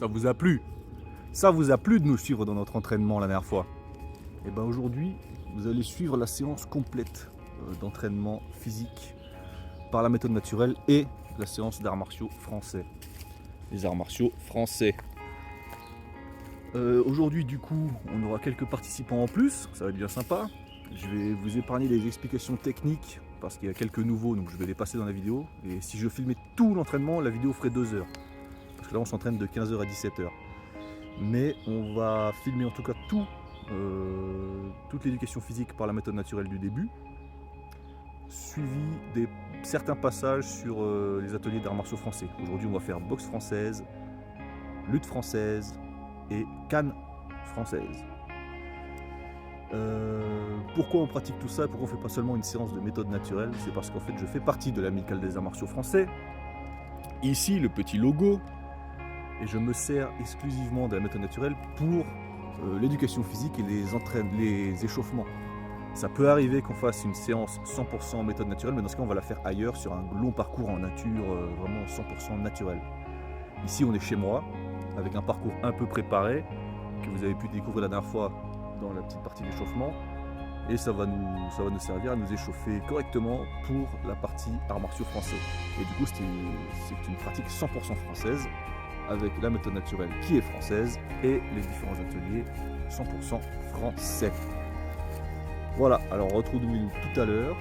Ça vous a plu? Ça vous a plu de nous suivre dans notre entraînement la dernière fois? Et bien aujourd'hui, vous allez suivre la séance complète d'entraînement physique par la méthode naturelle et la séance d'arts martiaux français. Les arts martiaux français. Aujourd'hui du coup, on aura quelques participants en plus, ça va être bien sympa. Je vais vous épargner les explications techniques parce qu'il y a quelques nouveaux, donc je vais les passer dans la vidéo. Et si je filmais tout l'entraînement, la vidéo ferait 2 heures. Parce que là on s'entraîne de 15h à 17h. Mais on va filmer en tout cas toute l'éducation physique par la méthode naturelle du début, suivi des certains passages sur les ateliers d'arts martiaux français. Aujourd'hui on va faire boxe française, lutte française et canne française. Pourquoi on pratique tout ça? Pourquoi on ne fait pas seulement une séance de méthode naturelle? C'est parce qu'en fait je fais partie de l'amicale des arts martiaux français. Ici le petit logo. Et je me sers exclusivement de la méthode naturelle pour l'éducation physique et les échauffements. Ça peut arriver qu'on fasse une séance 100% méthode naturelle, mais dans ce cas on va la faire ailleurs sur un long parcours en nature, vraiment 100% naturel. Ici on est chez moi, avec un parcours un peu préparé, que vous avez pu découvrir la dernière fois dans la petite partie d'échauffement. Et ça va nous servir à nous échauffer correctement pour la partie arts martiaux français. Et du coup c'est une pratique 100% française, avec la méthode naturelle qui est française et les différents ateliers 100% français. Voilà, alors retrouvez-nous tout à l'heure.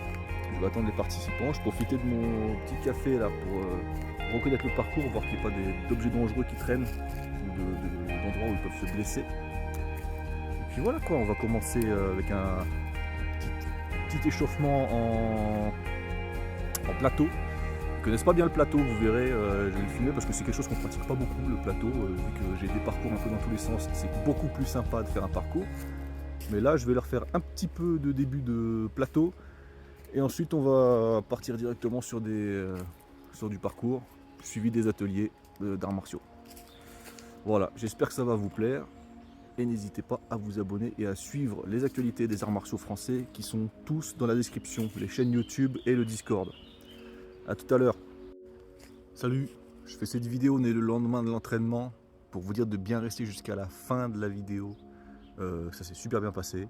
Je vais attendre les participants. Je profitais de mon petit café là pour reconnaître le parcours, voir qu'il n'y a pas d'objets dangereux qui traînent ou d'endroits où ils peuvent se blesser. Et puis voilà quoi, on va commencer avec un petit échauffement en plateau. Ils ne connaissent pas bien le plateau, vous verrez, je vais le filmer parce que c'est quelque chose qu'on ne pratique pas beaucoup, le plateau, vu que j'ai des parcours un peu dans tous les sens, c'est beaucoup plus sympa de faire un parcours. Mais là je vais leur faire un petit peu de début de plateau et ensuite on va partir directement sur du parcours, suivi des ateliers d'arts martiaux. Voilà, j'espère que ça va vous plaire et n'hésitez pas à vous abonner et à suivre les actualités des arts martiaux français qui sont tous dans la description, les chaînes YouTube et le Discord. A tout à l'heure. Salut, je fais cette vidéo le lendemain de l'entraînement pour vous dire de bien rester jusqu'à la fin de la vidéo. Ça s'est super bien passé.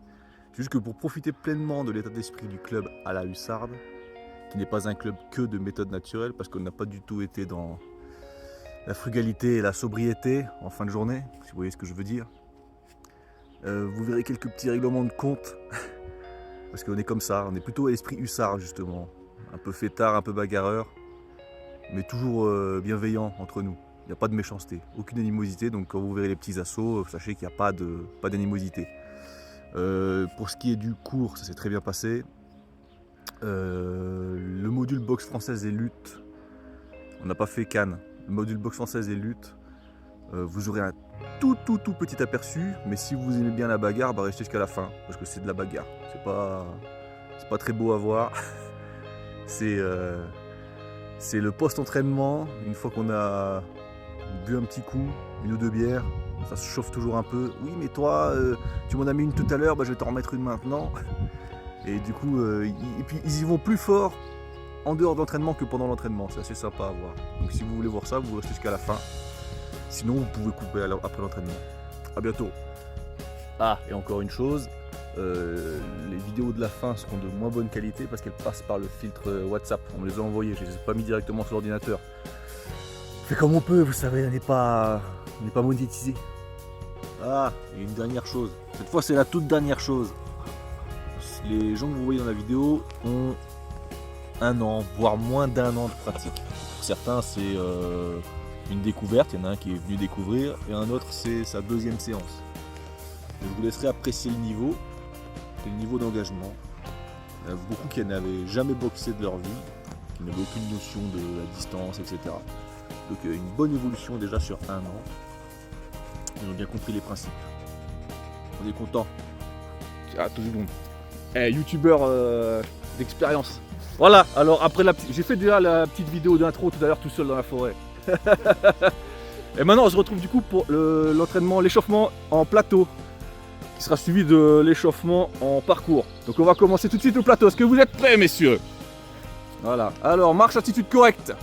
C'est juste que pour profiter pleinement de l'état d'esprit du club à la Hussarde, qui n'est pas un club que de méthode naturelle, parce qu'on n'a pas du tout été dans la frugalité et la sobriété en fin de journée, si vous voyez ce que je veux dire. Vous verrez quelques petits règlements de compte, parce qu'on est comme ça, on est plutôt à l'esprit hussard justement. Un peu fêtard, un peu bagarreur, mais toujours bienveillant entre nous. Il n'y a pas de méchanceté, aucune animosité, donc quand vous verrez les petits assauts, sachez qu'il n'y a pas d'animosité. Pour ce qui est du cours, ça s'est très bien passé. Le module boxe française et lutte, on n'a pas fait canne. Le module boxe française et lutte, vous aurez un tout petit aperçu, mais si vous aimez bien la bagarre, bah restez jusqu'à la fin, parce que c'est de la bagarre. C'est pas très beau à voir. C'est le post-entraînement, une fois qu'on a bu un petit coup, 1 ou 2 bières, ça se chauffe toujours un peu. Oui mais toi, tu m'en as mis une tout à l'heure, bah, je vais t'en remettre une maintenant. Et du coup, puis ils y vont plus fort en dehors de l'entraînement que pendant l'entraînement, c'est assez sympa à voir. Donc si vous voulez voir ça, vous restez jusqu'à la fin. Sinon vous pouvez couper après l'entraînement. A bientôt. Ah, et encore une chose, les vidéos de la fin seront de moins bonne qualité parce qu'elles passent par le filtre WhatsApp. On me les a envoyées, je ne les ai pas mis directement sur l'ordinateur. On fait comme on peut, vous savez, on n'est pas monétisé. Ah, et une dernière chose. Cette fois, c'est la toute dernière chose. Les gens que vous voyez dans la vidéo ont 1 an, voire moins d'1 an de pratique. Pour certains, c'est une découverte. Il y en a un qui est venu découvrir et un autre, c'est sa 2e séance. Je vous laisserai apprécier le niveau d'engagement. Il y en a beaucoup qui n'avaient jamais boxé de leur vie, qui n'avaient aucune notion de la distance, etc. Donc une bonne évolution déjà sur 1 an. Ils ont bien compris les principes. On est content. Ah, tout le monde. Youtubeur d'expérience. Voilà, alors après j'ai fait déjà la petite vidéo d'intro tout à l'heure tout seul dans la forêt. Et maintenant on se retrouve du coup pour l'entraînement, l'échauffement en plateau, qui sera suivi de l'échauffement en parcours. Donc on va commencer tout de suite au plateau. Est-ce que vous êtes prêts, messieurs? Voilà, alors marche attitude correcte.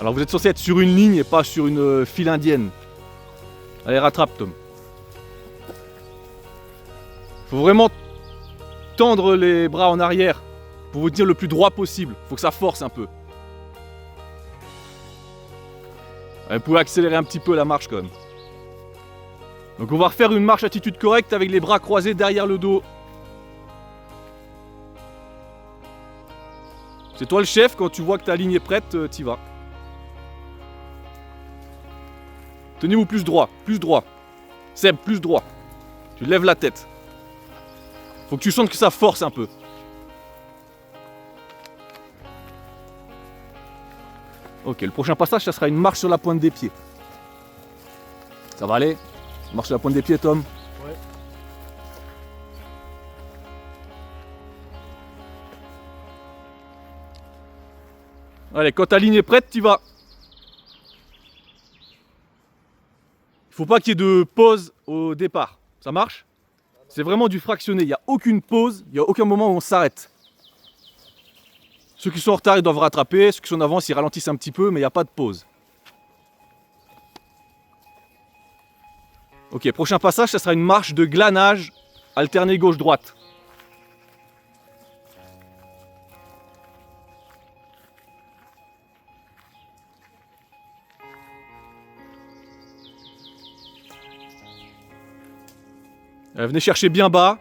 Alors vous êtes censé être sur une ligne et pas sur une file indienne. Allez, rattrape Tom. Faut vraiment tendre les bras en arrière pour vous tenir le plus droit possible. Faut que ça force un peu. Vous pouvez accélérer un petit peu la marche quand même. Donc on va refaire une marche attitude correcte avec les bras croisés derrière le dos. C'est toi le chef, quand tu vois que ta ligne est prête, t'y vas. Tenez-vous plus droit, plus droit. Seb, plus droit. Tu lèves la tête. Faut que tu sentes que ça force un peu. Ok, le prochain passage, ça sera une marche sur la pointe des pieds. Ça va aller? Marche sur la pointe des pieds, Tom? Ouais. Allez, quand ta ligne est prête, t'y vas. Il faut pas qu'il y ait de pause au départ. Ça marche? C'est vraiment du fractionné. Il n'y a aucune pause, il n'y a aucun moment où on s'arrête. Ceux qui sont en retard, ils doivent rattraper. Ceux qui sont en avance, ils ralentissent un petit peu, mais il n'y a pas de pause. Ok, prochain passage, ça sera une marche de glanage alternée gauche-droite. Venez chercher bien bas.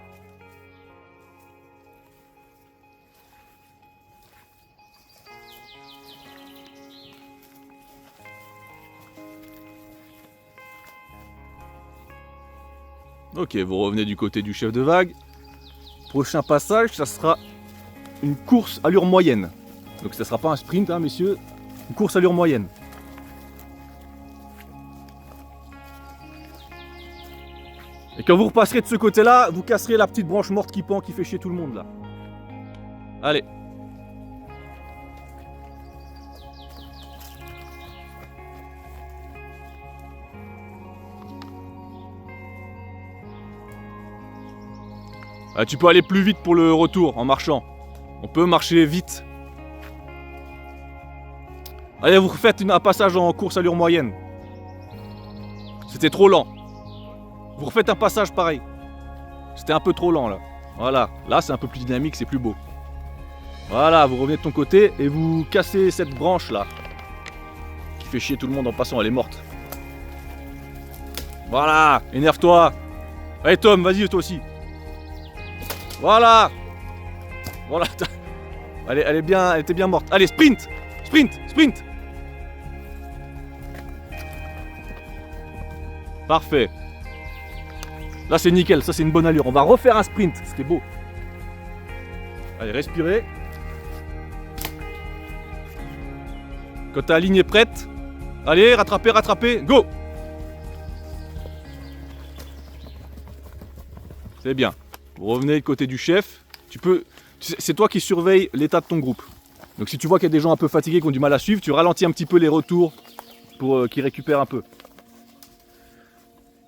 Ok, vous revenez du côté du chef de vague. Prochain passage, ça sera une course allure moyenne. Donc ça sera pas un sprint, hein, messieurs. Une course allure moyenne. Et quand vous repasserez de ce côté-là, vous casserez la petite branche morte qui pend, qui fait chier tout le monde là. Allez. Ah, tu peux aller plus vite pour le retour en marchant. On peut marcher vite. Allez, vous refaites un passage en course allure moyenne. C'était trop lent. Vous refaites un passage pareil. C'était un peu trop lent là. Voilà, là c'est un peu plus dynamique, c'est plus beau. Voilà, vous revenez de ton côté et vous cassez cette branche là. Qui fait chier tout le monde en passant, elle est morte. Voilà, énerve-toi. Allez Tom, vas-y toi aussi. Voilà. Voilà, elle était bien morte. Allez, sprint. Sprint, sprint. Parfait. Là c'est nickel, ça c'est une bonne allure. On va refaire un sprint, c'était beau. Allez, respirez. Quand ta ligne est prête, allez, rattrapez, rattrapez, go. C'est bien. Vous revenez du côté du chef. C'est toi qui surveilles l'état de ton groupe. Donc si tu vois qu'il y a des gens un peu fatigués qui ont du mal à suivre, tu ralentis un petit peu les retours pour qu'ils récupèrent un peu.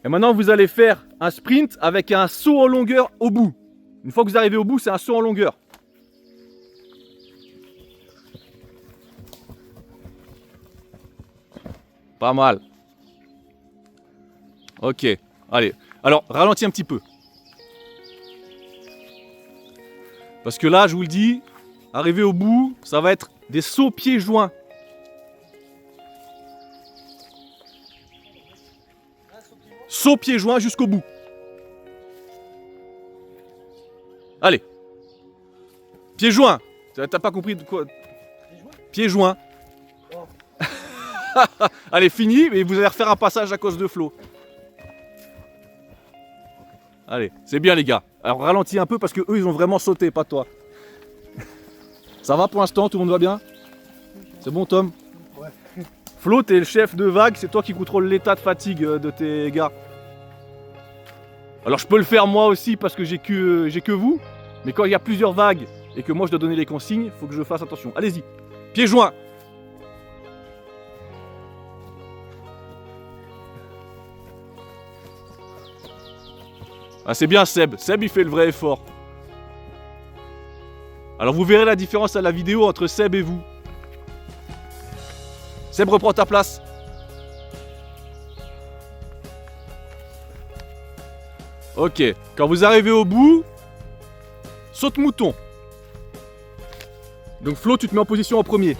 Et maintenant, vous allez faire un sprint avec un saut en longueur au bout. Une fois que vous arrivez au bout, c'est un saut en longueur. Pas mal. Ok, allez. Alors, ralentis un petit peu. Parce que là, je vous le dis, arriver au bout, ça va être des sauts pieds joints. Saut pieds joints jusqu'au bout. Allez. Pieds joints. T'as pas compris de quoi? Pieds joints. Oh. Allez, fini, et vous allez refaire un passage à cause de Flo. Allez, c'est bien les gars. Alors ralentis un peu parce que eux ils ont vraiment sauté, pas toi. Ça va pour l'instant, tout le monde va bien? C'est bon Tom? Ouais. Flo, t'es le chef de vague, c'est toi qui contrôle l'état de fatigue de tes gars. Alors je peux le faire moi aussi parce que j'ai que vous, mais quand il y a plusieurs vagues et que moi je dois donner les consignes, il faut que je fasse attention. Allez-y, pieds joints. Ah c'est bien Seb, Seb il fait le vrai effort. Alors vous verrez la différence à la vidéo entre Seb et vous. Seb, reprends ta place. Ok, quand vous arrivez au bout, saute mouton. Donc Flo, tu te mets en position en premier.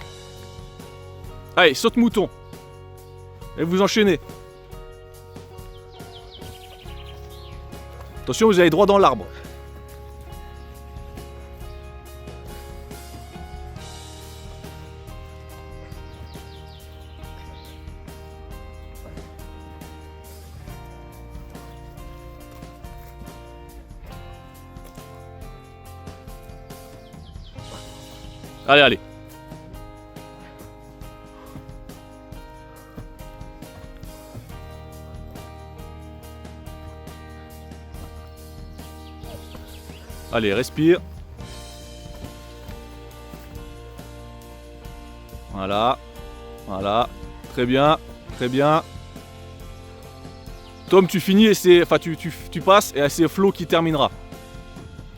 Allez, saute mouton. Et vous enchaînez. Attention, vous allez droit dans l'arbre. Allez, allez. Allez, respire. Voilà. Voilà. Très bien. Très bien. Tom, tu finis et c'est... Enfin, tu passes et c'est Flo qui terminera.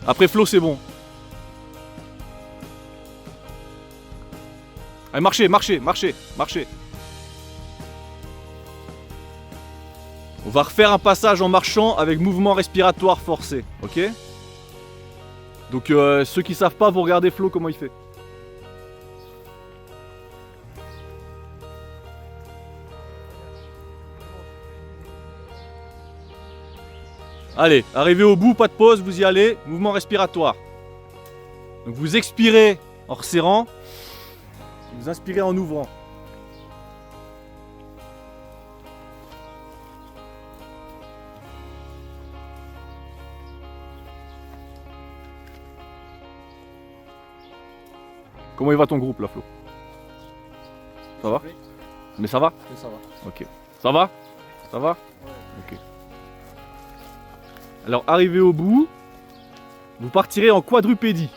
Après Flo, c'est bon. Allez, marchez, marchez, marchez, marchez. On va refaire un passage en marchant avec mouvement respiratoire forcé, ok? Donc ceux qui savent pas, vous regardez Flo comment il fait. Allez, arrivez au bout, pas de pause, vous y allez, mouvement respiratoire. Donc vous expirez en resserrant, vous inspirez en ouvrant. Comment il va ton groupe là, Flo? Ça va? Mais ça va? Ça va. Ok. Ça va? Ça va? Ok. Alors, arrivé au bout, vous partirez en quadrupédie.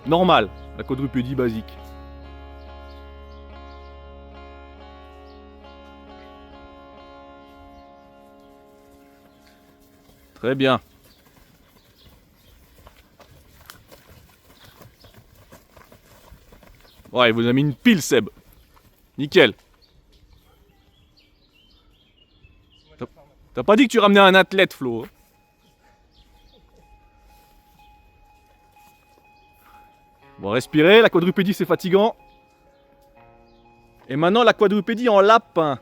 Normal, la quadrupédie basique. Très bien. Ouais, il vous a mis une pile, Seb. Nickel. T'as pas dit que tu ramenais un athlète, Flo? Bon, respirez, la quadrupédie c'est fatigant. Et maintenant la quadrupédie en lapin.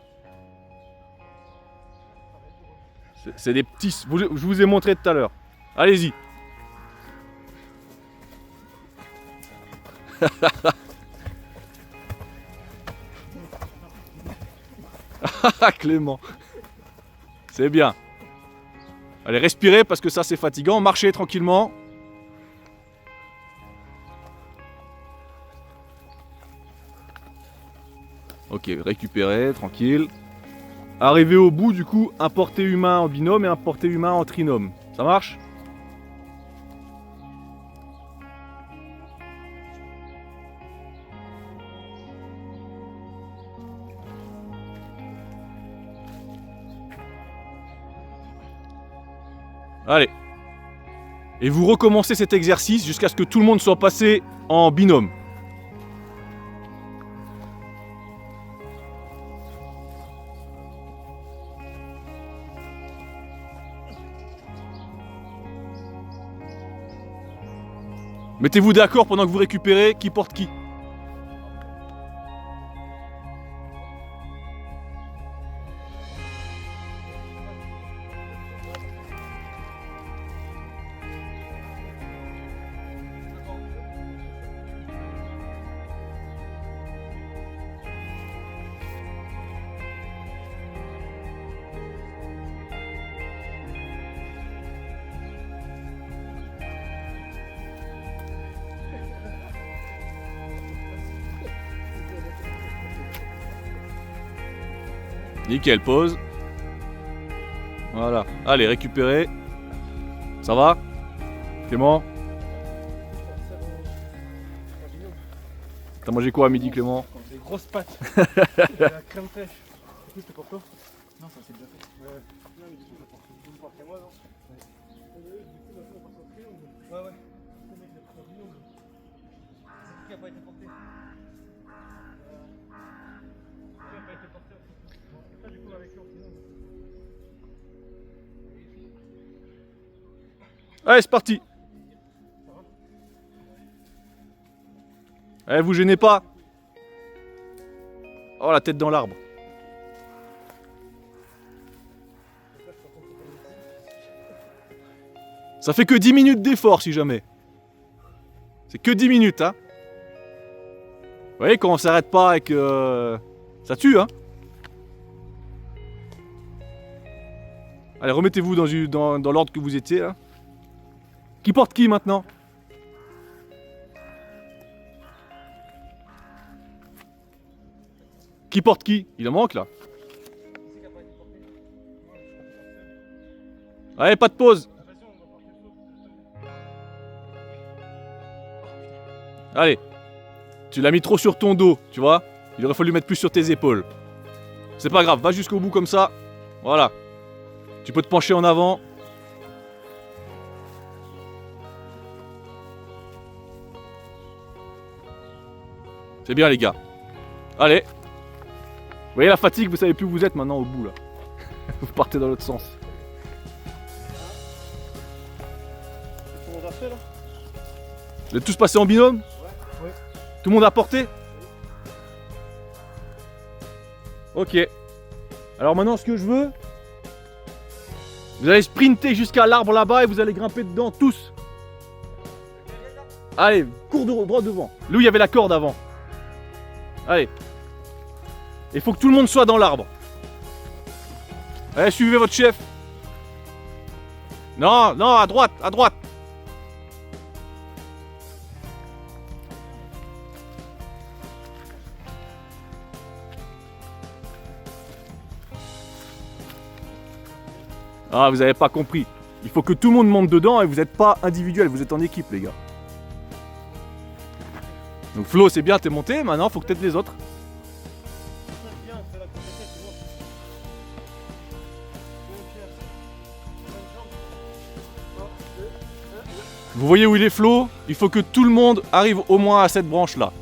C'est des petits... Je vous ai montré tout à l'heure. Allez-y. Clément. C'est bien. Allez, respirez parce que ça c'est fatigant. Marchez tranquillement. Ok, récupérez, tranquille. Arrivé au bout, du coup, un porté humain en binôme et un porté humain en trinôme. Ça marche? Allez. Et vous recommencez cet exercice jusqu'à ce que tout le monde soit passé en binôme. Mettez-vous d'accord pendant que vous récupérez qui porte qui. Nickel, pause. Voilà. Allez, récupérez. Ça va? Clément? T'as mangé quoi à midi, Clément? Des grosses pâtes. De la crème fraîche. Du coup, c'était pour toi? Non, ça c'est déjà fait. Ouais. Non, mais du coup, vous me portez moi, non? Ouais. Du coup, on passe au triangle. Ouais, ouais. Le mec, il a pris un triangle. C'est qui a pas été porté? Allez, c'est parti. Allez, vous gênez pas. Oh, la tête dans l'arbre. Ça fait que 10 minutes d'effort si jamais. C'est que 10 minutes, hein. Vous voyez, quand on s'arrête pas et que ça tue, hein. Allez, remettez-vous dans l'ordre que vous étiez, là. Qui porte qui maintenant? Qui porte qui? Il en manque là. Allez, pas de pause. Allez. Tu l'as mis trop sur ton dos, tu vois. Il aurait fallu mettre plus sur tes épaules. C'est pas grave, va jusqu'au bout comme ça. Voilà. Tu peux te pencher en avant. C'est bien les gars. Allez. Vous voyez la fatigue, vous savez plus où vous êtes maintenant au bout là. Vous partez dans l'autre sens. Tout le monde a fait là? Vous êtes tous passés en binôme? Ouais. Tout le monde a porté? Ok. Alors maintenant ce que je veux, vous allez sprinter jusqu'à l'arbre là-bas et vous allez grimper dedans tous. Allez, cours droit devant. Là où il y avait la corde avant. Allez. Il faut que tout le monde soit dans l'arbre. Allez, suivez votre chef. Non, non, à droite, à droite. Ah, vous avez pas compris. Il faut que tout le monde monte dedans et vous n'êtes pas individuel, vous êtes en équipe les gars. Donc Flo, c'est bien, t'es monté, maintenant faut que t'aides les autres. Vous voyez où il est Flo? Il faut que tout le monde arrive au moins à cette branche là.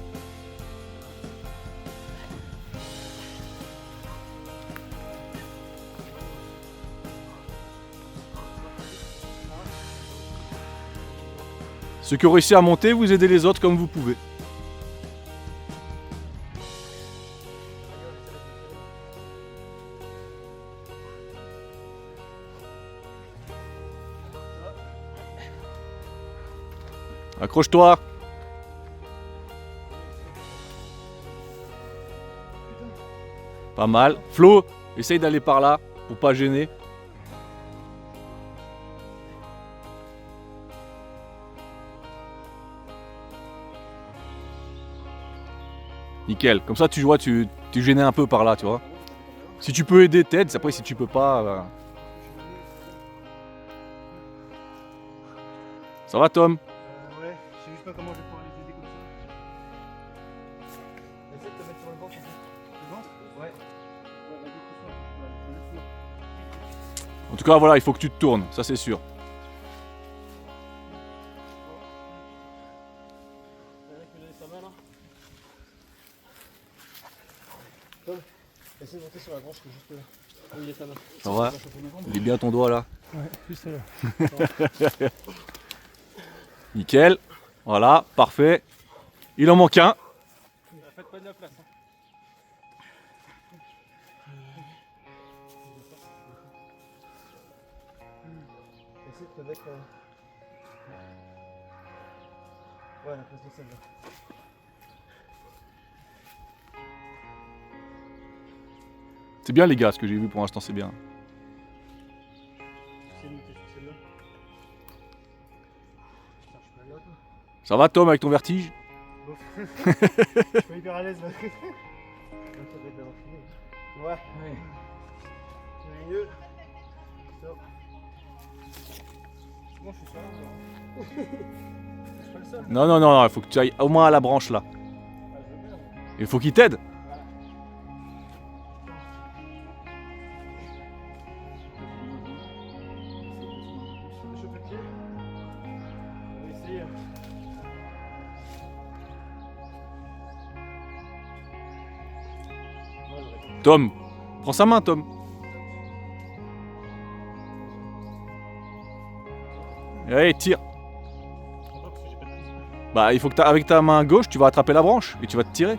Ceux qui ont réussi à monter, vous aidez les autres comme vous pouvez. Accroche-toi. Pas mal. Flo, essaye d'aller par là pour pas gêner. Nickel. Comme ça, tu vois, tu gênais un peu par là, tu vois. Si tu peux aider, t'aides. Après, si tu peux pas... Ça va, Tom? Ouais, je sais juste pas comment je vais pouvoir les aider comme ça. Essaye de te mettre sur le banc. Le banc? Ouais. En tout cas, voilà, il faut que tu te tournes, ça c'est sûr. Essaye de monter sur la branche qui est juste là. Où il est ta main. Ça va? Il est bien ton doigt là? Ouais, juste là. Nickel. Voilà, parfait. Il en manque un. Faites pas de la place. Essaye de te mettre. Ouais, la place de celle-là. C'est bien les gars, ce que j'ai vu pour l'instant, c'est bien. C'est une sur celle-là. Je peux aller là, toi. Ça va Tom avec ton vertige? Je suis pas hyper à l'aise là. Ça doit être d'avoir fini. Ouais. C'est mieux. Stop. Moi je suis sur là. Je suis pas le seul. Non, non, non, non, il faut que tu ailles au moins à la branche là. Ah, je veux bien. Il faut qu'il t'aide. Chauffe le pied. On va essayer. Voilà, Tom, prends sa main, Tom. Et allez, tire. Bah, il faut que avec ta main gauche, tu vas attraper la branche et tu vas te tirer.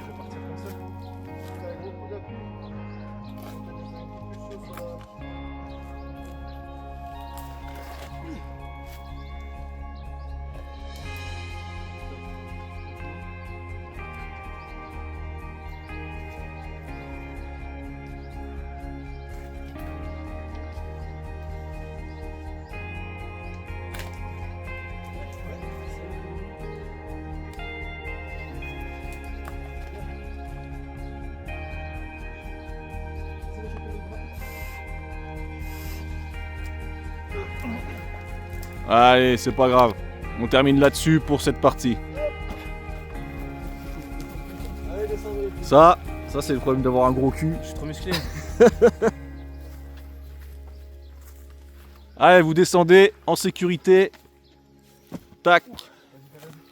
Allez, c'est pas grave. On termine là-dessus pour cette partie. Ça c'est le problème d'avoir un gros cul. Je suis trop musclé. Allez, vous descendez en sécurité. Tac.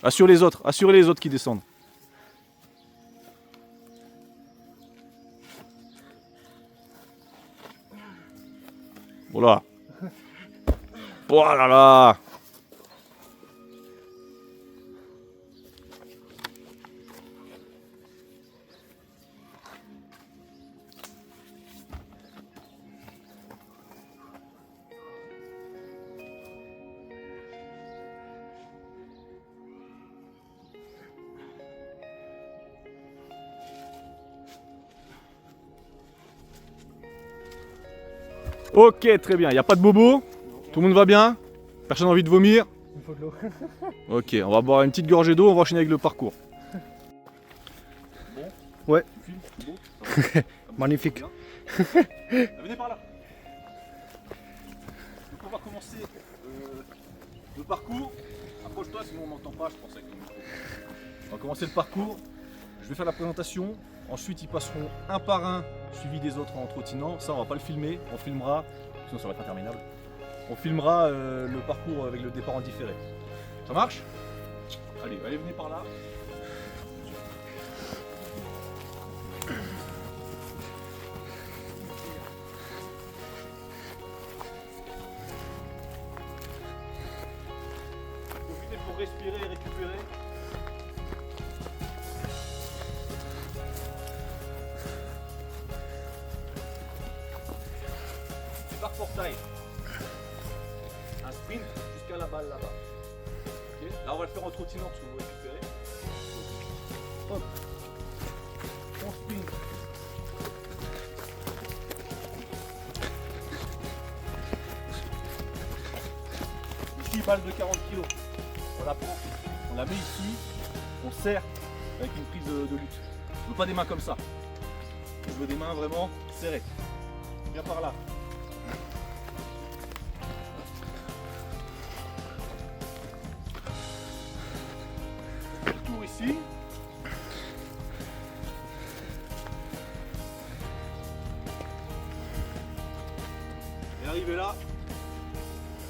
Assurez les autres qui descendent. Voilà. Oh là là. Ok, très bien. Il n'y a pas de bobo. Tout le monde va bien? Personne n'a envie de vomir? Il faut de l'eau. Ok, on va boire une petite gorgée d'eau, on va enchaîner avec le parcours. Bon. Ouais. Bon. Magnifique. Venez par là. Donc on va commencer le parcours. Approche-toi, sinon on m'entend pas, je pense, avec le micro. On va commencer le parcours. Je vais faire la présentation. Ensuite, ils passeront un par un, suivi des autres en trottinant. Ça, on va pas le filmer. On filmera, sinon ça va être interminable. On filmera le parcours avec le départ en différé. Ça marche? Allez, venez par là. Profitez pour respirer et récupérer. Départ portail. Un sprint jusqu'à la balle là-bas. Okay. Là on va le faire en trottinant parce que vous récupérez. Hop. On sprint. Ici balle de 40 kg. On la prend, on la met ici, on serre avec une prise de lutte. Je veux pas des mains comme ça. Je veux des mains vraiment serrées. Viens par là. Ici. Et arrivé là,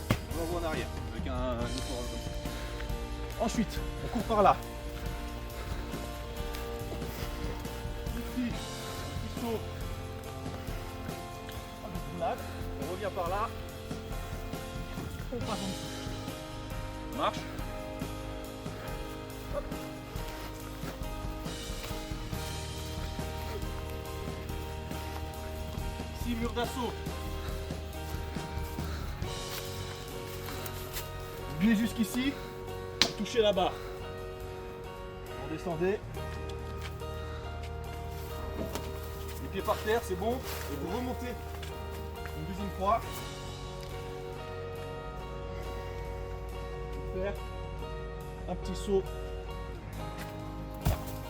on l'envoie en arrière avec un effort comme ça. Ensuite, on court par là. Ici, il saute. On revient par là. On passe en dessous. Ça marche. Hop. Ici, mur d'assaut. Venez jusqu'ici, touchez la barre. Vous descendez. Les pieds par terre, c'est bon. Et vous remontez une deuxième fois. Faire un petit saut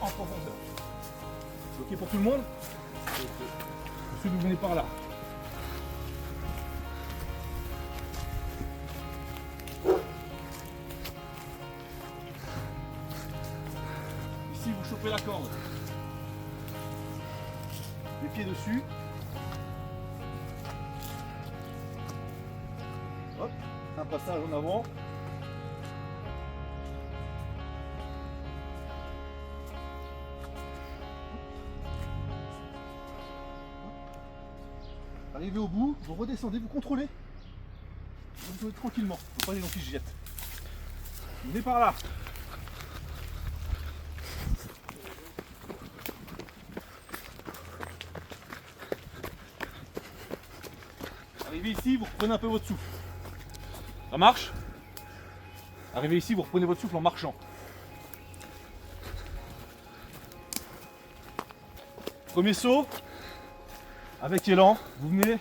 en profondeur. C'est ok pour tout le monde? Ensuite vous venez par là. Ici vous chopez la corde. Les pieds dessus. Hop, un passage en avant. Arrivez au bout, vous redescendez, vous contrôlez. Vous descendez tranquillement, faut pas les gens qui se jettent. Venez par là. Arrivez ici, vous reprenez un peu votre souffle. Ça marche? Arrivez ici, vous reprenez votre souffle en marchant. Premier saut. Avec élan, vous venez.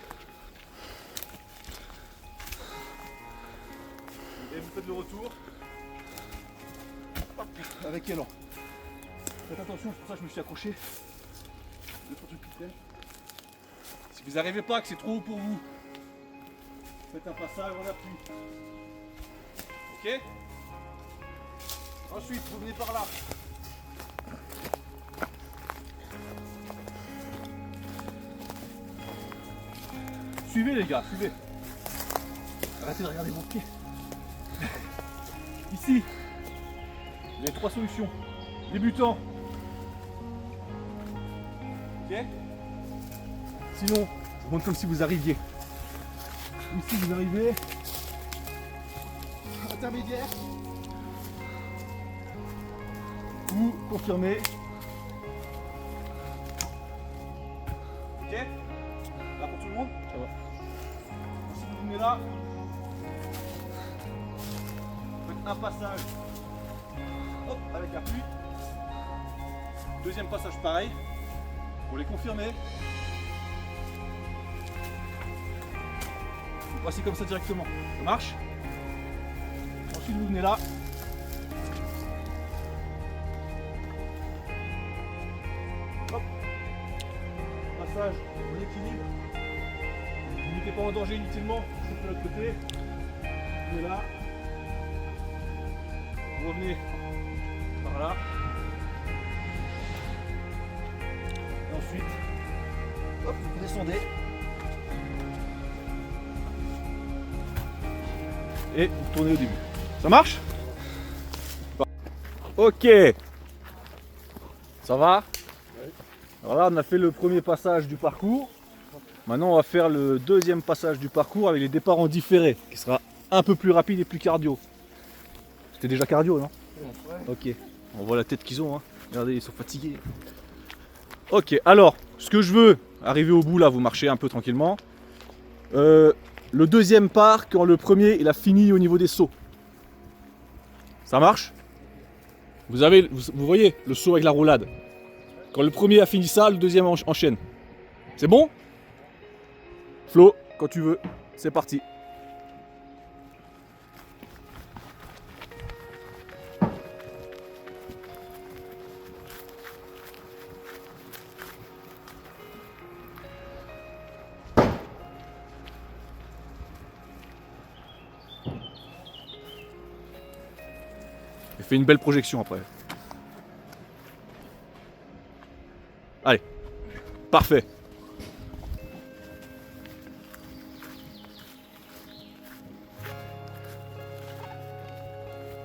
Et vous faites le retour. Hop, avec élan. Faites attention, c'est pour ça que je me suis accroché. Deux, trois trucs qui traînent. Si vous n'arrivez pas, que c'est trop haut pour vous, faites un passage en appui. Ok? Ensuite, vous venez par là. Suivez les gars, suivez. Arrêtez de regarder vos pieds. Ici, vous avez trois solutions. Débutant. Ok? Sinon, je vous montre comme si vous arriviez. Ici, vous arrivez. Intermédiaire. Vous confirmez. Ok? Là pour tout le monde? Ça va. Si vous venez là, vous faites un passage. Hop, avec appui. Deuxième passage pareil. Pour les confirmer. Vous passez comme ça directement. Ça marche? Ensuite vous venez là. Hop. Passage en équilibre. Ne vous mettez pas en danger inutilement. Je fais de l'autre côté. Vous venez là. Vous revenez par là. Et ensuite, hop, vous descendez. Et vous retournez au début. Ça marche? Ok. Ça va? Alors là, on a fait le premier passage du parcours. Maintenant, on va faire le deuxième passage du parcours avec les départs en différé, qui sera un peu plus rapide et plus cardio. C'était déjà cardio, non? Ouais. Ok. On voit la tête qu'ils ont. Hein. Regardez, ils sont fatigués. Ok. Alors, ce que je veux, arriver au bout là, vous marchez un peu tranquillement. Le deuxième part quand le premier il a fini au niveau des sauts. Ça marche? Vous voyez le saut avec la roulade. Quand le premier a fini ça, le deuxième enchaîne. C'est bon? Flo, quand tu veux, c'est parti. Et fais une belle projection après. Allez, parfait.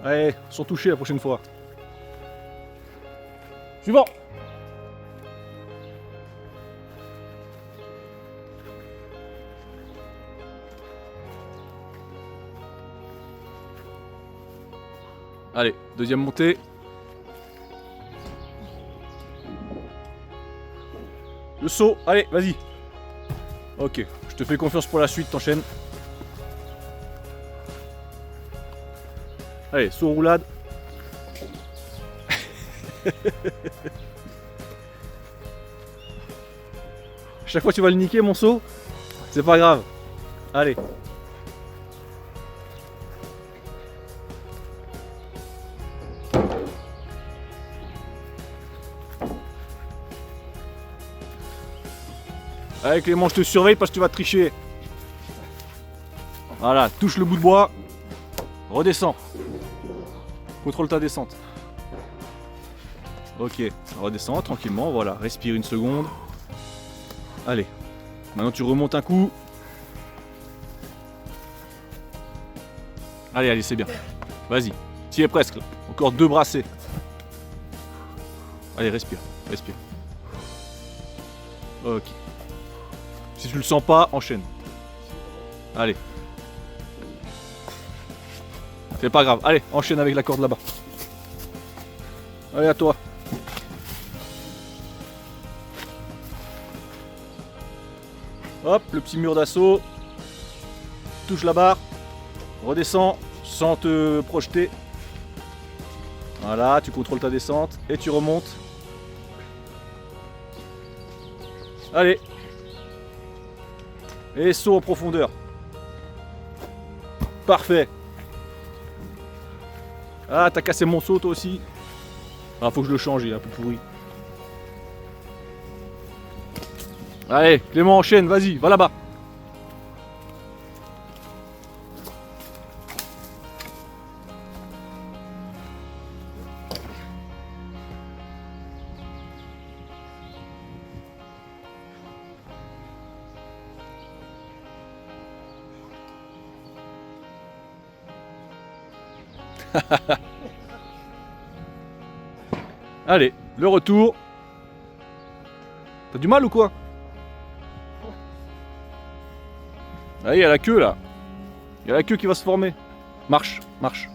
Allez, sans toucher la prochaine fois. Suivant. Allez, deuxième montée. Le saut, allez, vas-y. Ok, je te fais confiance pour la suite, t'enchaînes. Allez, saut roulade. Chaque fois tu vas le niquer mon saut. C'est pas grave. Allez. Allez Clément, je te surveille parce que tu vas tricher. Voilà, touche le bout de bois. Redescends. Contrôle ta descente. Ok, redescends tranquillement, voilà, respire une seconde. Allez, maintenant tu remontes un coup. Allez, allez, c'est bien. Vas-y, tu y es presque là. Encore 2 brassées. Allez, respire, respire. Ok. Si tu le sens pas, enchaîne. Allez. C'est pas grave. Allez, enchaîne avec la corde là-bas. Allez, à toi. Hop, le petit mur d'assaut. Touche la barre. Redescends sans te projeter. Voilà, tu contrôles ta descente et tu remontes. Allez. Et saut en profondeur. Parfait. Ah, t'as cassé mon saut toi aussi. Ah, faut que je le change, il est un peu pourri. Allez, Clément, enchaîne, vas-y, va là-bas. Allez, le retour. T'as du mal ou quoi? Allez, il y a la queue là. Il y a la queue qui va se former. Marche, marche.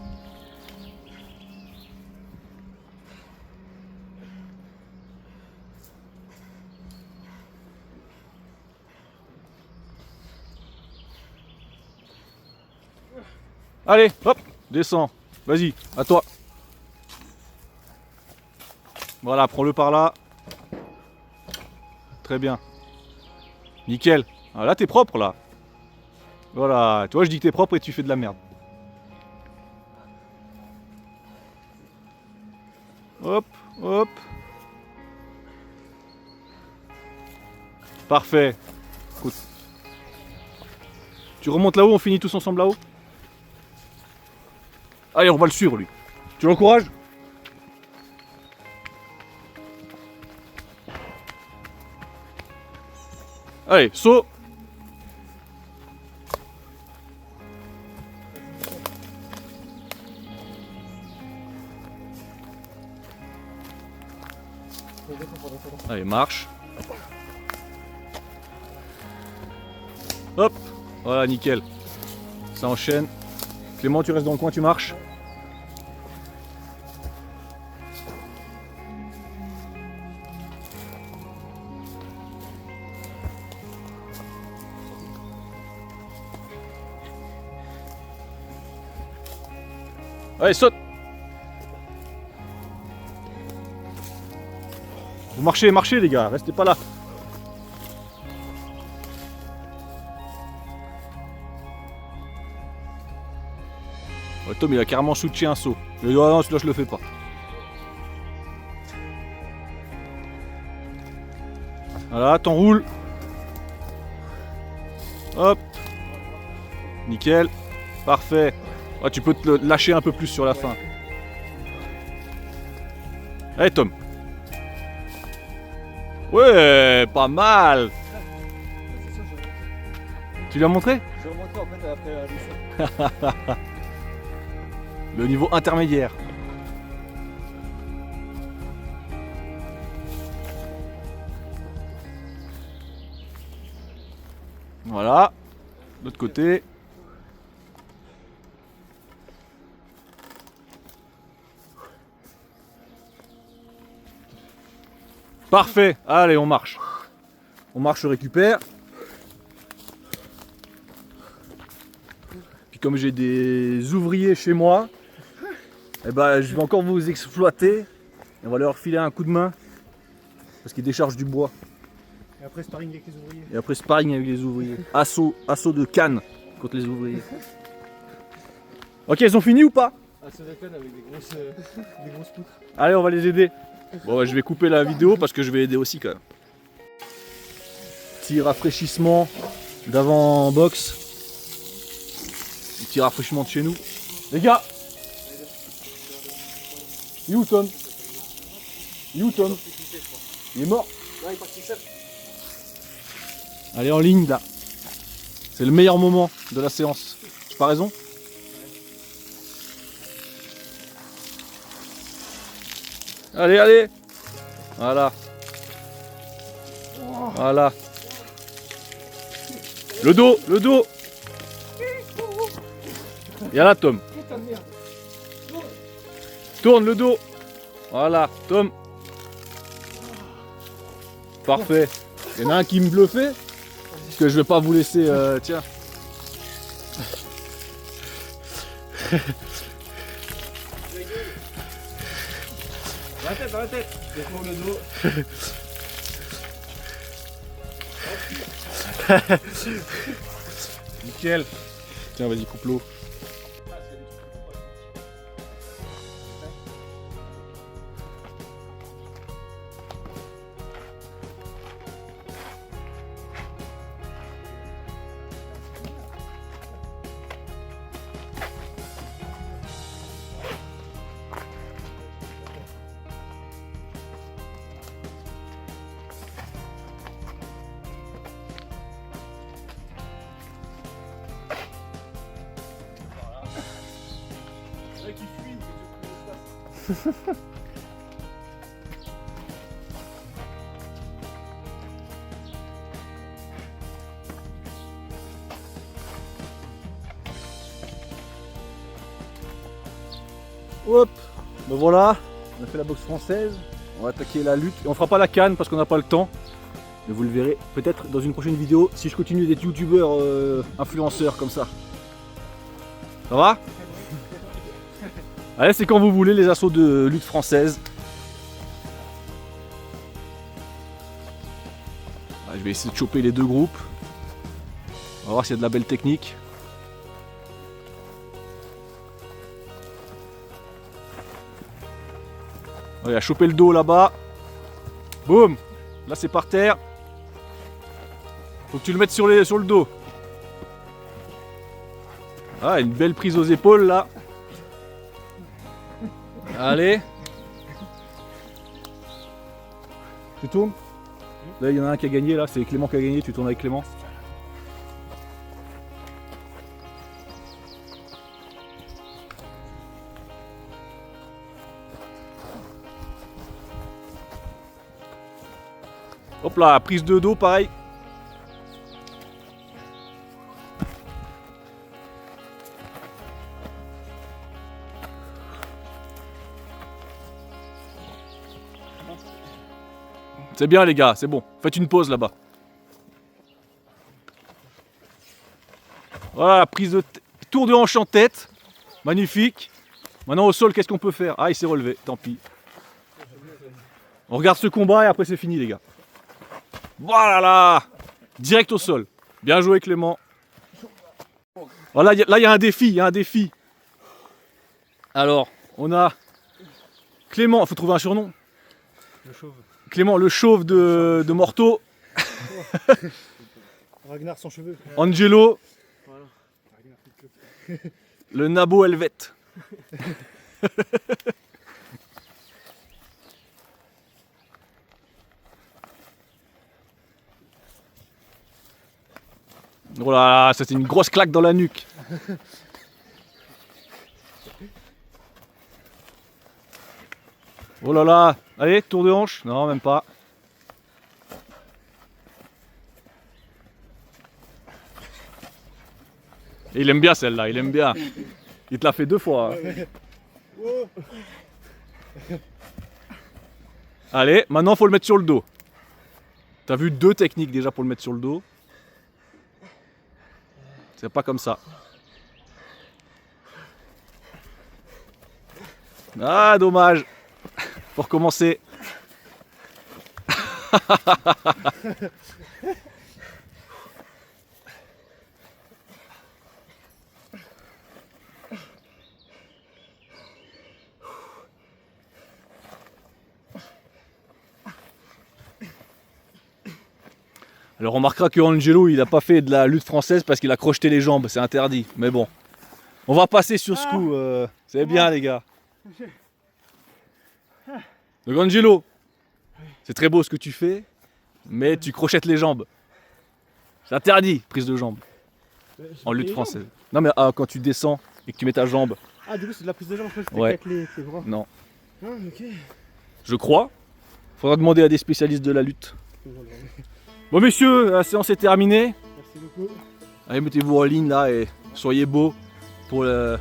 Allez, hop, descends. Vas-y, à toi. Voilà, prends-le par là. Très bien. Nickel. Ah, là, t'es propre, là. Voilà, tu vois, je dis que t'es propre et tu fais de la merde. Hop, hop. Parfait. Écoute. Tu remontes là-haut, on finit tous ensemble là-haut. Allez, on va le suivre, lui. Tu l'encourages? Allez, saut. Allez, marche. Hop. Voilà, nickel. Ça enchaîne. Clément, tu restes dans le coin, tu marches. Allez, saute. Vous marchez, marchez les gars, restez pas là. Ouais, Tom il a carrément switché un saut. Il a dit, ah non, celui-là je le fais pas. Voilà, t'enroules. Hop. Nickel. Parfait. Ah, tu peux te lâcher un peu plus sur la fin. Allez Tom. Ouais, pas mal. Tu lui as montré? Je vais remonter en fait après la mission. Le niveau intermédiaire. Voilà. De l'autre côté. Parfait. Allez, on marche. On marche, je récupère. Puis comme j'ai des ouvriers chez moi, eh ben, je vais encore vous exploiter. Et on va leur filer un coup de main. Parce qu'ils déchargent du bois. Et après sparring avec les ouvriers. Et après sparring avec les ouvriers. Assaut de canne contre les ouvriers. Ok, ils ont fini ou pas? Ah, c'est la canne avec des grosses poutres. Allez, on va les aider. Bon, ouais, je vais couper la vidéo parce que je vais aider aussi quand même. Petit rafraîchissement d'avant box. Petit rafraîchissement de chez nous. Les gars! Il est où Tom? Il est où Tom? Il est mort? Non, il est parti seul. Allez en ligne là. C'est le meilleur moment de la séance. J'ai pas raison? Allez, allez. Voilà. Voilà. Le dos, le dos. Et là, Tom. Putain de merde. Tourne le dos. Voilà, Tom. Parfait. Il y en a un qui me bluffait. Parce que je vais pas vous laisser. Tiens. Dans la tête. Défends le dos. Nickel. Tiens, vas-y, coupe l'eau. Hop, ben voilà, on a fait la boxe française, on va attaquer la lutte et on fera pas la canne parce qu'on n'a pas le temps. Mais vous le verrez peut-être dans une prochaine vidéo si je continue d'être youtubeur influenceur comme ça. Ça va? Allez, c'est quand vous voulez les assauts de lutte française. Je vais essayer de choper les deux groupes. On va voir s'il y a de la belle technique. Allez, à choper le dos là-bas. Boum. Là c'est par terre. Faut que tu le mettes sur le dos. Ah, une belle prise aux épaules là. Allez. Tu tournes. Là il y en a un qui a gagné là, c'est Clément qui a gagné, tu tournes avec Clément. Hop là, prise de dos pareil. C'est bien les gars, c'est bon. Faites une pause là-bas. Voilà, prise de tour de hanche en tête. Magnifique. Maintenant au sol, qu'est-ce qu'on peut faire? Ah, il s'est relevé, tant pis. On regarde ce combat et après c'est fini les gars. Voilà là. Direct au sol. Bien joué Clément. Voilà, là il y a un défi, il y a un défi. Alors, on a Clément, il faut trouver un surnom. Le chauve. Clément, le chauve de Morteau. Ragnar sans cheveux. Angelo, Voilà. le nabo helvète. Oh là là, ça c'est une grosse claque dans la nuque. Oh là là, allez, tour de hanche. Non, même pas. Et il aime bien celle-là, il aime bien. Il te l'a fait 2 fois. Allez, maintenant faut le mettre sur le dos. T'as vu 2 techniques déjà pour le mettre sur le dos. C'est pas comme ça. Ah, dommage. Faut recommencer. Alors on remarquera que Angelo il a pas fait de la lutte française parce qu'il a crocheté les jambes, c'est interdit. Mais bon, on va passer sur ce coup, c'est bien les gars. Donc Angelo, c'est très beau ce que tu fais, mais tu crochettes les jambes. C'est interdit, prise de jambes, en lutte française. Non mais quand tu descends et que tu mets ta jambe. Ah du coup c'est de la prise de jambe, Ouais. avec les bras. Non. Ah ok. Je crois. Faudra demander à des spécialistes de la lutte. Bon messieurs, la séance est terminée. Merci beaucoup. Allez, mettez-vous en ligne là et soyez beaux pour le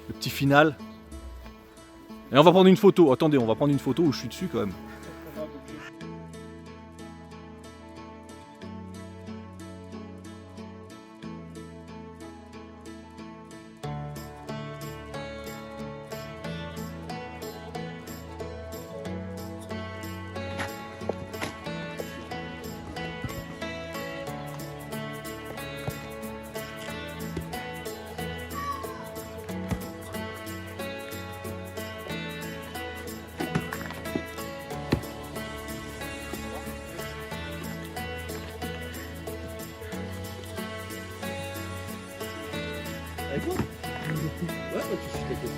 petit final. Et on va prendre une photo. Attendez, on va prendre une photo où je suis dessus quand même. Avec moi? Ouais, pas de soucis, t'inquiète.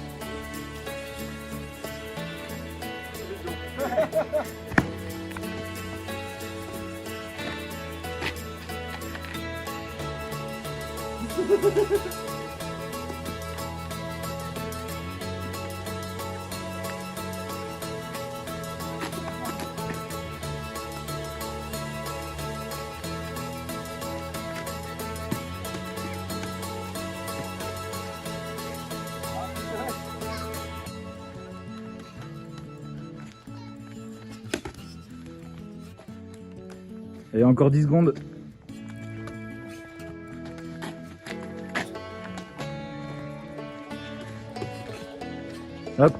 Et encore 10 secondes. Hop.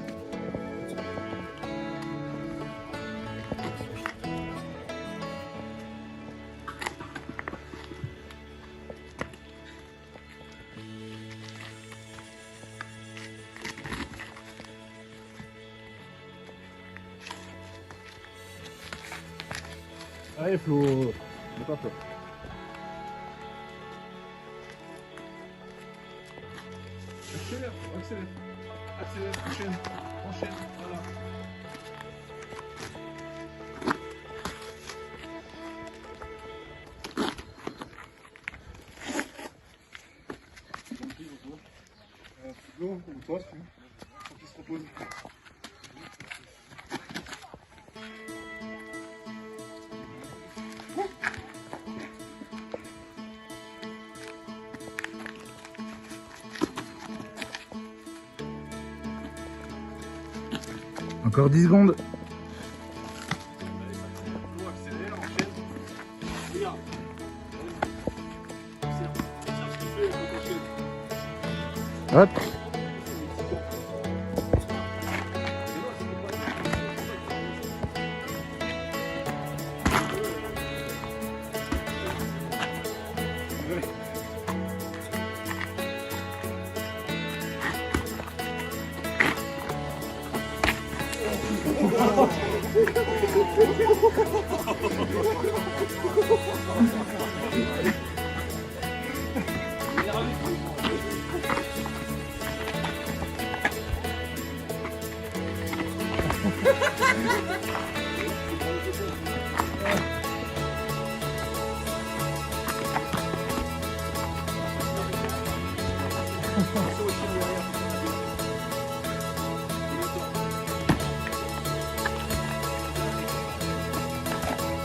Allez Flo, n'aie pas peur. Accélère, accélère. Accélère, enchaîne, enchaîne, voilà. Flo, ou toi, si tu veux. Faut qu'il se repose. Encore 10 secondes. Hop.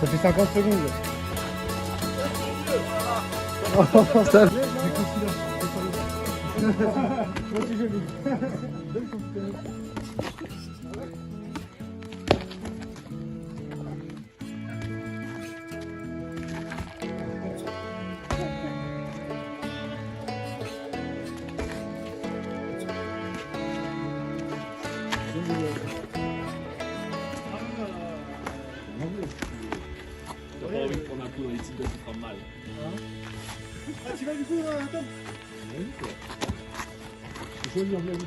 Ça fait 50 secondes. Ça... Moi aussi je l'ai. T'as pas envie de prendre un coup dans les titres, ça fera mal. Ah, tu vas du coup, attends. Je vais lui enlever la vie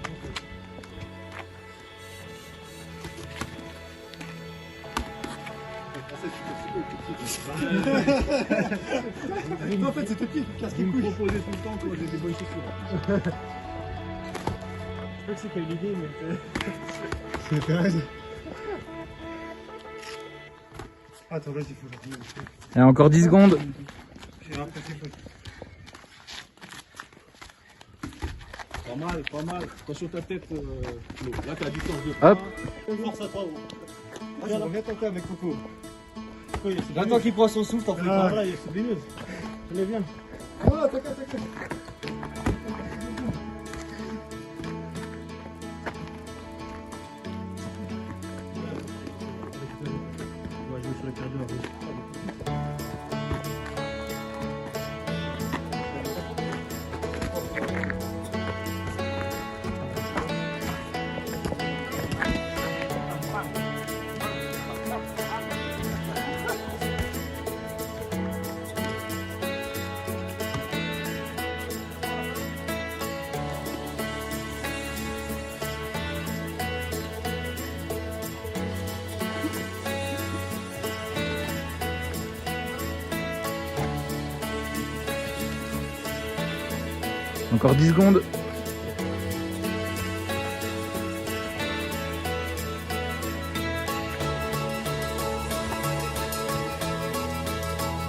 en fait, c'était pieds qui casse les couilles. Proposer tout le temps quand j'ai des bonnes chaussures. Je sais pas que c'est pas une idée, mais c'est Thérèse. Attends, vas-y, il faut que je revienne. Et encore 10 secondes. J'ai l'impression que... Pas mal, pas mal. Attention ta tête, Flo. Là, t'as la distance de Hop. Force à toi, gros. Ah, je reviens tenter avec Coco. J'attends qu'il prend son souffle, t'en fais pas. Là, il y a cette baineuse. Je l'ai bien. Voilà, t'inquiète, t'inquiète. On va jouer sur les quarts d'heure. Encore 10 secondes.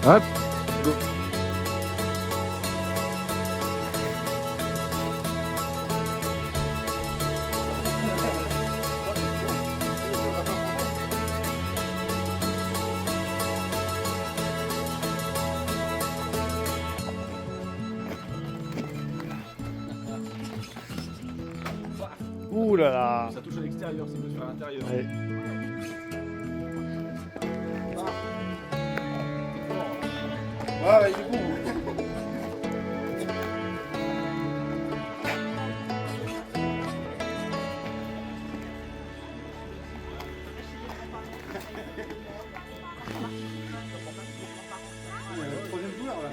Hop. Go. Ouh là là. Ça touche à l'extérieur, c'est mieux sur l'intérieur. Ouais. Ah ouais, il est bon. Troisième joueur là.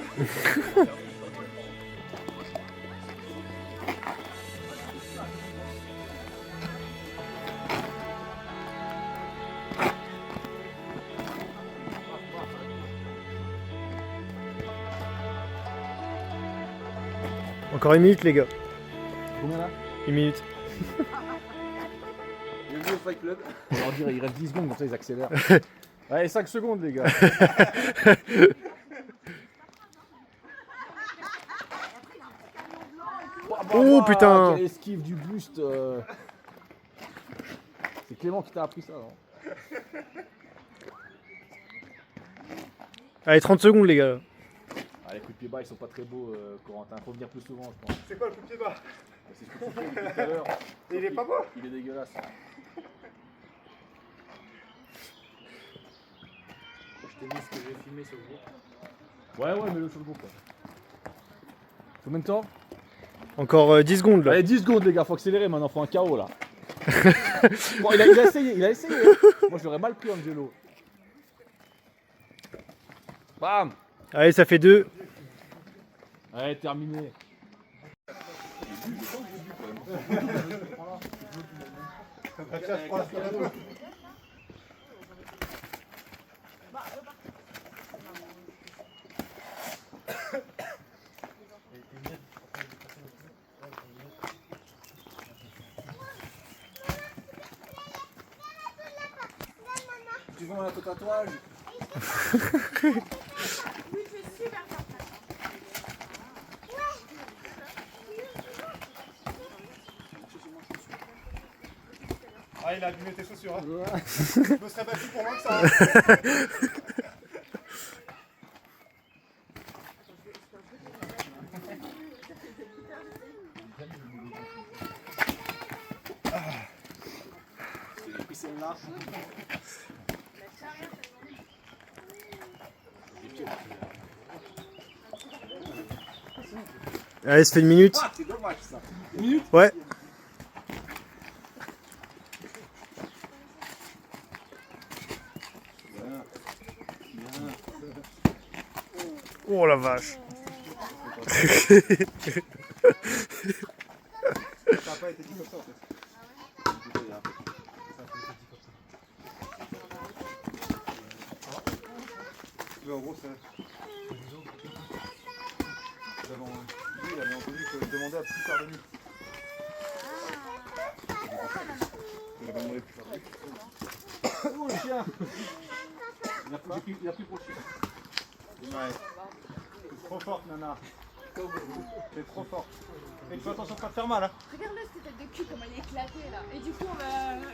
Encore 1 minute les gars. Combien là 1 minute. Bienvenue au Fight Club. On leur dirait, il reste 10 secondes, comme ça ils accélèrent. Allez, 5 secondes les gars. Oh putain. Quelle esquive du buste. C'est Clément qui t'a appris ça, non? Allez, 30 secondes les gars. Ah, les coups de pied bas ils sont pas très beaux, Corentin. Faut venir plus souvent, je pense. C'est quoi le coup de pied bas? C'est ce que tu fais depuis tout à l'heure. Il est pas beau? Il est dégueulasse. Je t'ai dit ce que j'ai filmé sur le groupe. Ouais, mets-le sur le groupe. Combien de temps? Encore 10 secondes là. Allez, 10 secondes les gars, faut accélérer maintenant, faut un KO là. Bon, il a essayé, hein. Moi je l'aurais mal pris Angelo. Bam. Allez, ça fait 2. Allez, terminé. Tu vends un tatouage? Ah, il a abîmé tes chaussures. Hein. Je me serais battu pour moins que ça. Allez, ça fait 1 minute. Ah, c'est dommage ça. Ouais. Oh la vache. Ça n'a pas été dit comme ça en fait. Mais en gros, c'est. Lui, il avait entendu que je demandais à plus faire de nuit. Il avait demandé plus faire de nuit. Oh le chien. Il a pris pour le chien. Ouais. T'es trop forte, Nana. T'es trop forte. Et fais attention de pas te faire mal. Hein. Regarde-le, cette tête de cul, comme elle est éclatée là. Et du coup,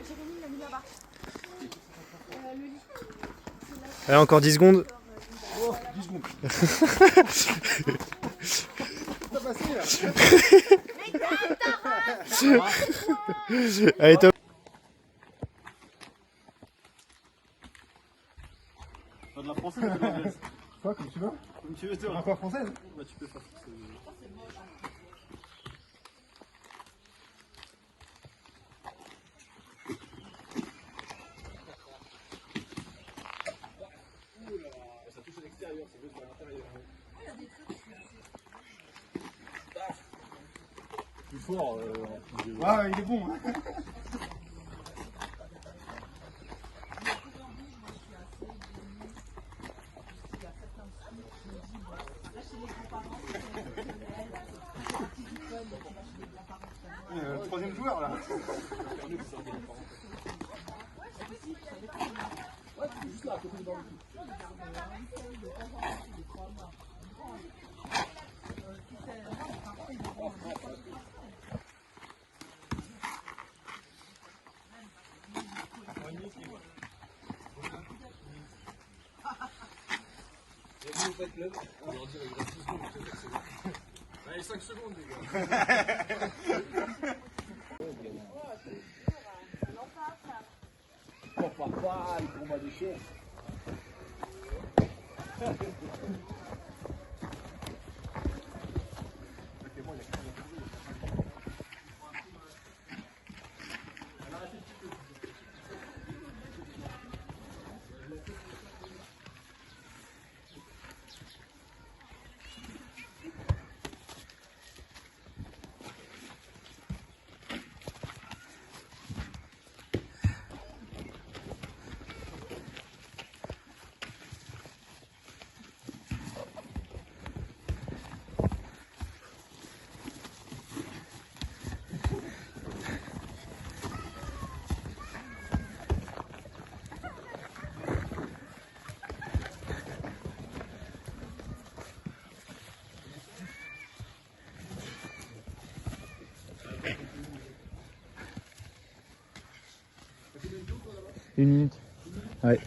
Jérémy l'a mis là-bas. Le lit. Allez, encore 10 secondes. Oh, 10 secondes. Allez, top. Pas de la française, de l'anglaise. Quoi, comme tu veux? Comme tu veux, toi. Encore française? Bah, tu peux faire ça. Plus fort. Ouais, il est bon. Hein. Le troisième joueur là. Allez, 5 secondes, les gars. Oh, papa, il combat des chiens. Une minute. Ouais.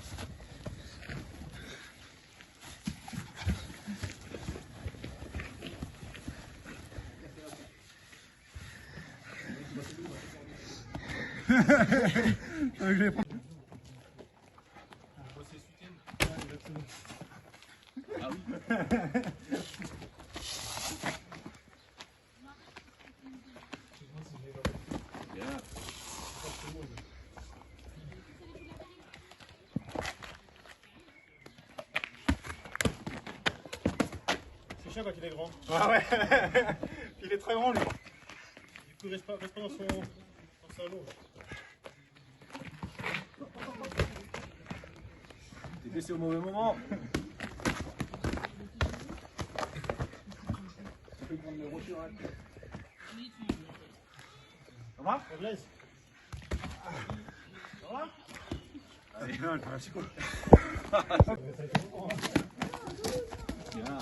C'est chiant quand il est grand. Ah ouais. Il est très grand lui. Du coup, reste pas dans sa loge. T'es blessé au mauvais moment. Tu peux prendre le rocher à la tête. Ça va? Anglaise. Ça va? Allez, non, le chico. Bien.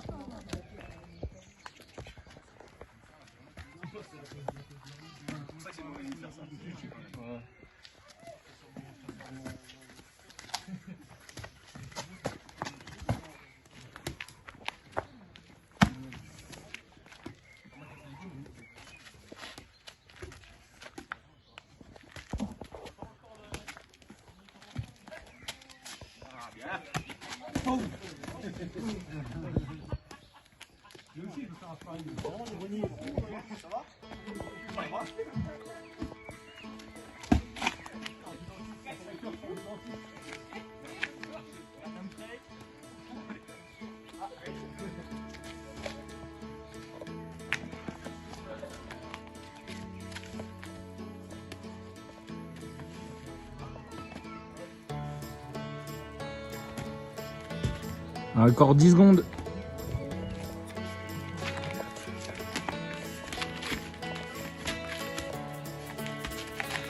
Encore 10 secondes.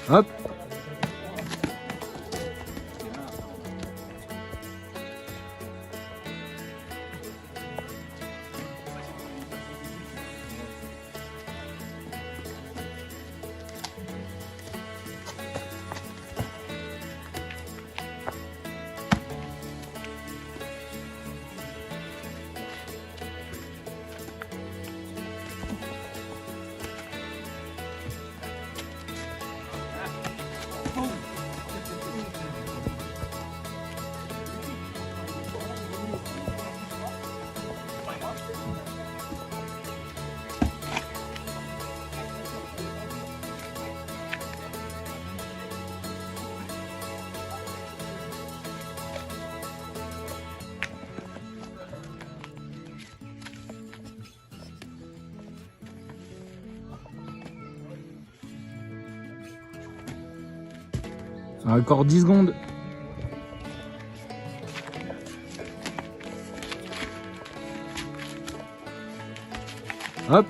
Hop. Encore 10 secondes. Hop.